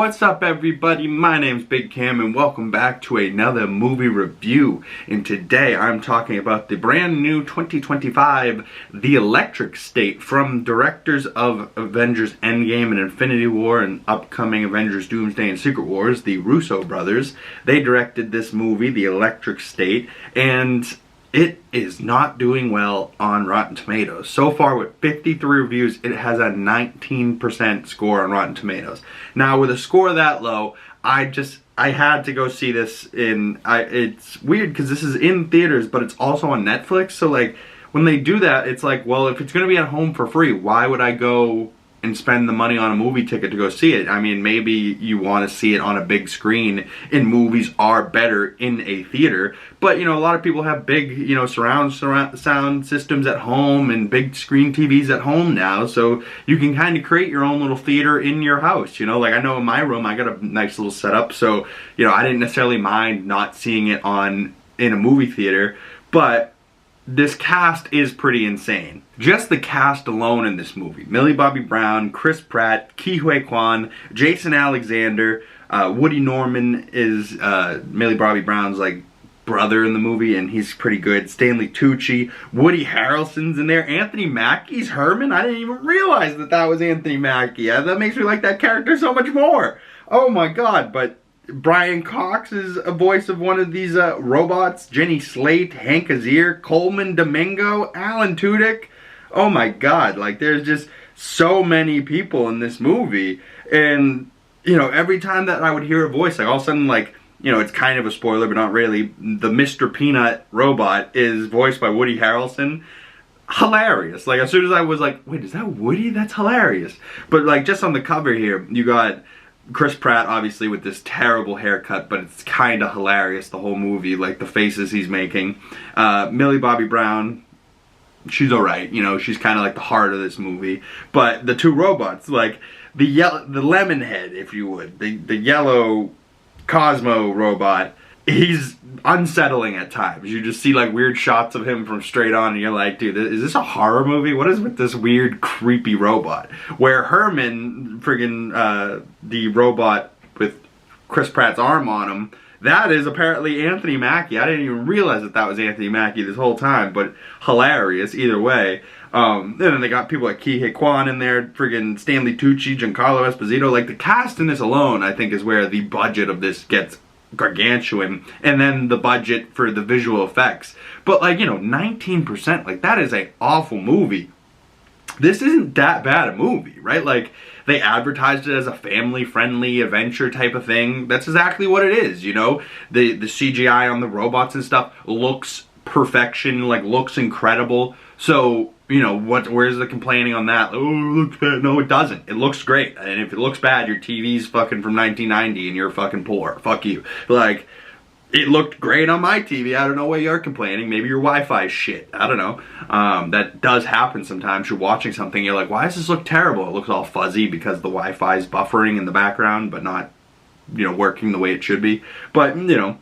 What's up everybody, my name's Big Cam and welcome back to another movie review. And today I'm talking about the brand new 2025 The Electric State from directors of Avengers Endgame and Infinity War and upcoming Avengers Doomsday and Secret Wars, the Russo brothers. They directed this movie, The Electric State, and it is not doing well on Rotten Tomatoes. So far, with 53 reviews, it has a 19% score on Rotten Tomatoes. Now, with a score that low, I had to go see this it's weird because this is in theaters, but it's also on Netflix. So, like, when they do that, it's like, well, if it's going to be at home for free, why would I go and spend the money on a movie ticket to go see it? I mean, maybe you want to see it on a big screen, and movies are better in a theater. But, you know, a lot of people have big, you know, surround sound systems at home and big screen TVs at home now. So you can kind of create your own little theater in your house, you know? Like, I know in my room, I got a nice little setup. So, you know, I didn't necessarily mind not seeing it in a movie theater. But this cast is pretty insane. Just the cast alone in this movie: Millie Bobby Brown, Chris Pratt, Ke Huy Quan, Jason Alexander, Woody Norman is Millie Bobby Brown's like brother in the movie, and he's pretty good. Stanley Tucci, Woody Harrelson's in there. Anthony Mackie's Herman. I didn't even realize that was Anthony Mackie. That makes me like that character so much more. Oh my god! But Brian Cox is a voice of one of these robots. Jenny Slate, Hank Azaria, Coleman Domingo, Alan Tudyk. Oh my god, like, there's just so many people in this movie. And, you know, every time that I would hear a voice, like, all of a sudden, like, you know, it's kind of a spoiler, but not really. The Mr. Peanut robot is voiced by Woody Harrelson. Hilarious. Like, as soon as I was like, wait, is that Woody? That's hilarious. But, like, just on the cover here, you got Chris Pratt, obviously, with this terrible haircut, but it's kind of hilarious, the whole movie, like the faces he's making. Millie Bobby Brown, she's alright, you know, she's kind of like the heart of this movie. But the two robots, like the lemon head, if you would, the yellow Cosmo robot, he's unsettling at times. You just see like weird shots of him from straight on and you're like, dude, is this a horror movie? What is with this weird creepy robot? Where Herman, friggin' the robot with Chris Pratt's arm on him, that is apparently Anthony Mackie. I didn't even realize that was Anthony Mackie this whole time, but hilarious either way. And then they got people like Ke Huy Quan in there, friggin' Stanley Tucci, Giancarlo Esposito. Like, the cast in this alone, I think, is where the budget of this gets gargantuan, and then the budget for the visual effects. But, like, you know, 19%, like, that is an awful movie. This isn't that bad a movie, right? Like, they advertised it as a family-friendly adventure type of thing. That's exactly what it is, you know? The CGI on the robots and stuff looks perfection, like, looks incredible. So, you know, where's the complaining on that? Oh, it looks bad. No, it doesn't. It looks great. And if it looks bad, your TV's fucking from 1990 and you're fucking poor. Fuck you. Like, it looked great on my TV. I don't know why you're complaining. Maybe your Wi-Fi's shit. I don't know. That does happen sometimes. You're watching something, you're like, why does this look terrible? It looks all fuzzy because the Wi-Fi's buffering in the background, but not, you know, working the way it should be. But, you know,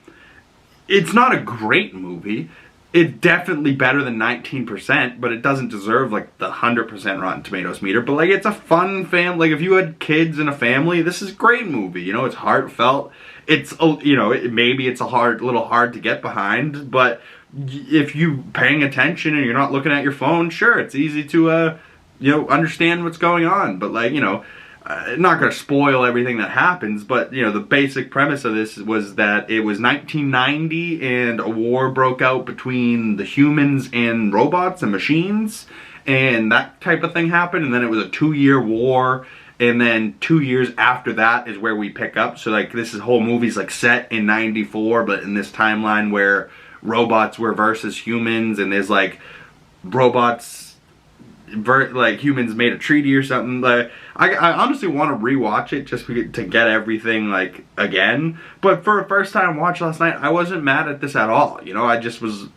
it's not a great movie. It's definitely better than 19%, but it doesn't deserve, like, the 100% Rotten Tomatoes meter. But, like, it's a fun like, if you had kids and a family, this is a great movie. You know, it's heartfelt. It's, you know, maybe it's little hard to get behind, but if you paying attention and you're not looking at your phone, sure, it's easy to, you know, understand what's going on. But, like, you know, not going to spoil everything that happens, but, you know, the basic premise of this was that it was 1990 and a war broke out between the humans and robots and machines, and that type of thing happened, and then it was a 2-year war, and then 2 years after that is where we pick up. So, like, this whole movie's, like, set in 94, but in this timeline where robots were versus humans, and there's, like, robots, like, humans made a treaty or something. Like, I honestly want to rewatch it just to get everything, like, again. But for a first time watch last night, I wasn't mad at this at all. You know, I just was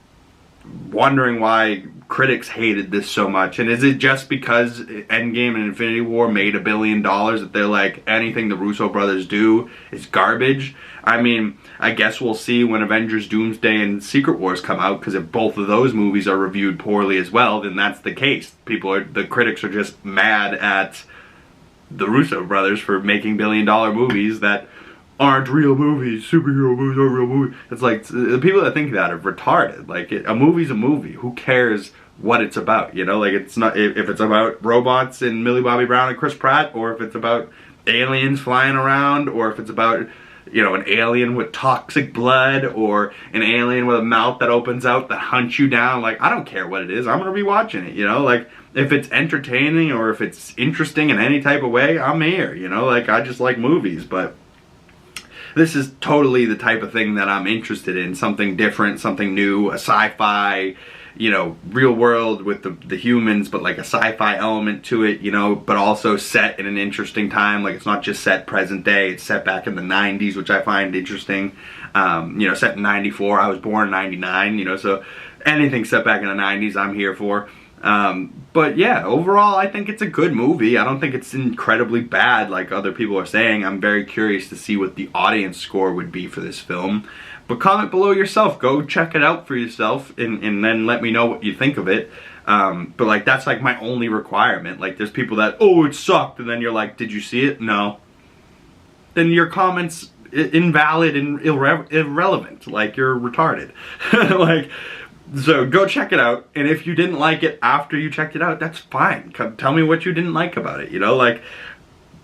wondering why critics hated this so much. And is it just because Endgame and Infinity War made $1 billion that they're like, anything the Russo brothers do is garbage? I mean, I guess we'll see when Avengers Doomsday and Secret Wars come out, because if both of those movies are reviewed poorly as well, then that's the case. The critics are just mad at the Russo brothers for making billion-dollar movies that aren't real movies. Superhero movies aren't real movies. It's like, the people that think that are retarded. Like, a movie's a movie. Who cares what it's about, you know? Like, it's not, if it's about robots and Millie Bobby Brown and Chris Pratt, or if it's about aliens flying around, or if it's about, you know, an alien with toxic blood, or an alien with a mouth that opens out that hunts you down. Like, I don't care what it is. I'm gonna be watching it, you know? Like, if it's entertaining or if it's interesting in any type of way, I'm here, you know? Like, I just like movies, but this is totally the type of thing that I'm interested in. Something different, something new, a sci-fi, you know, real world with the humans, but like a sci-fi element to it, you know, but also set in an interesting time. Like, it's not just set present day, it's set back in the 90s, which I find interesting. You know, set in 94, I was born in 99, you know, so anything set back in the 90s, I'm here for. But yeah, overall, I think it's a good movie. I don't think it's incredibly bad like other people are saying. I'm very curious to see what the audience score would be for this film. But comment below yourself. Go check it out for yourself and then let me know what you think of it. But like, that's like my only requirement. Like, there's people that, oh, it sucked, and then you're like, did you see it? No. Then your comment's invalid and irrelevant. Like, you're retarded. Like, so go check it out, and if you didn't like it after you checked it out, that's fine. Tell me what you didn't like about it, you know, like,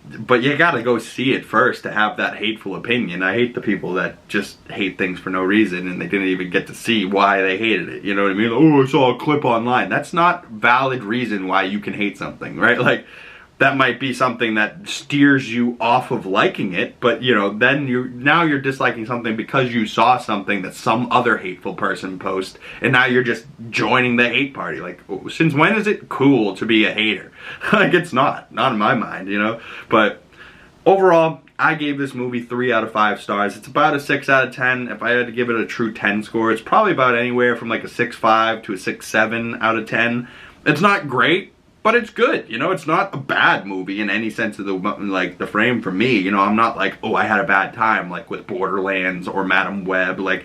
but you gotta go see it first to have that hateful opinion. I hate the people that just hate things for no reason, and they didn't even get to see why they hated it, you know what I mean? Oh, I saw a clip online. That's not valid reason why you can hate something, right? Like, that might be something that steers you off of liking it, but, you know, then now you're disliking something because you saw something that some other hateful person post, and now you're just joining the hate party. Like, since when is it cool to be a hater? Like, it's not in my mind, you know? But overall, I gave this movie 3 out of 5 stars. It's about a 6 out of 10. If I had to give it a true 10 score, it's probably about anywhere from like a 6.5 to a 6.7 out of 10. It's not great, but it's good, you know. It's not a bad movie in any sense of the frame for me, you know. I'm not like, oh, I had a bad time, like with Borderlands or Madam Web. Like,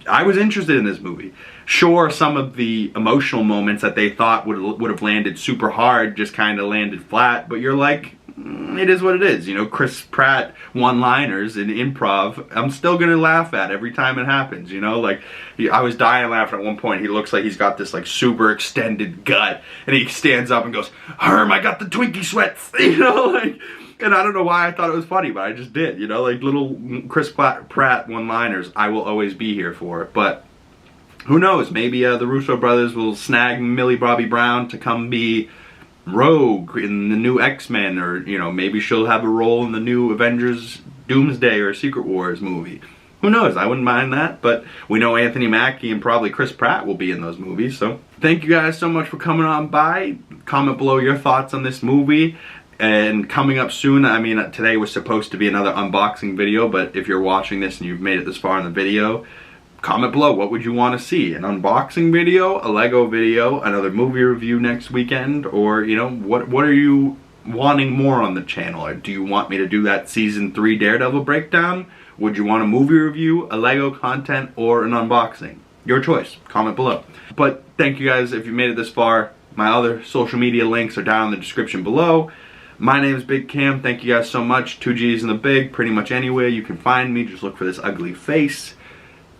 I was interested in this movie. Sure, some of the emotional moments that they thought would have landed super hard just kind of landed flat, but you're like, it is what it is, you know. Chris Pratt one-liners in improv, I'm still gonna laugh at every time it happens, you know. Like, I was dying laughing at one point. He looks like he's got this like super extended gut, and he stands up and goes, "Herm, I got the Twinkie sweats," you know, like. And I don't know why I thought it was funny, but I just did, you know, like little Chris Pratt one-liners I will always be here for. But who knows, maybe the Russo brothers will snag Millie Bobby Brown to come be Rogue in the new X-Men, or, you know, maybe she'll have a role in the new Avengers Doomsday or Secret Wars movie. Who knows, I wouldn't mind that, but we know Anthony Mackie and probably Chris Pratt will be in those movies, so thank you guys so much for coming on by. Comment below your thoughts on this movie. And coming up soon, I mean, today was supposed to be another unboxing video, but if you're watching this and you've made it this far in the video, comment below, what would you want to see? An unboxing video, a Lego video, another movie review next weekend, or, you know, what are you wanting more on the channel? Or do you want me to do that Season 3 Daredevil breakdown? Would you want a movie review, a Lego content, or an unboxing? Your choice. Comment below. But thank you guys if you made it this far. My other social media links are down in the description below. My name is Big Cam. Thank you guys so much. 2 G's in the Big. Pretty much anywhere you can find me. Just look for this ugly face.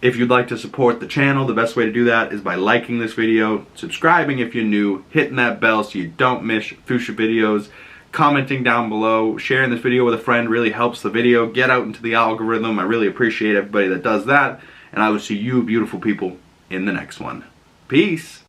If you'd like to support the channel, the best way to do that is by liking this video, subscribing if you're new, hitting that bell so you don't miss future videos, commenting down below, sharing this video with a friend really helps the video get out into the algorithm. I really appreciate everybody that does that. And I will see you beautiful people in the next one. Peace.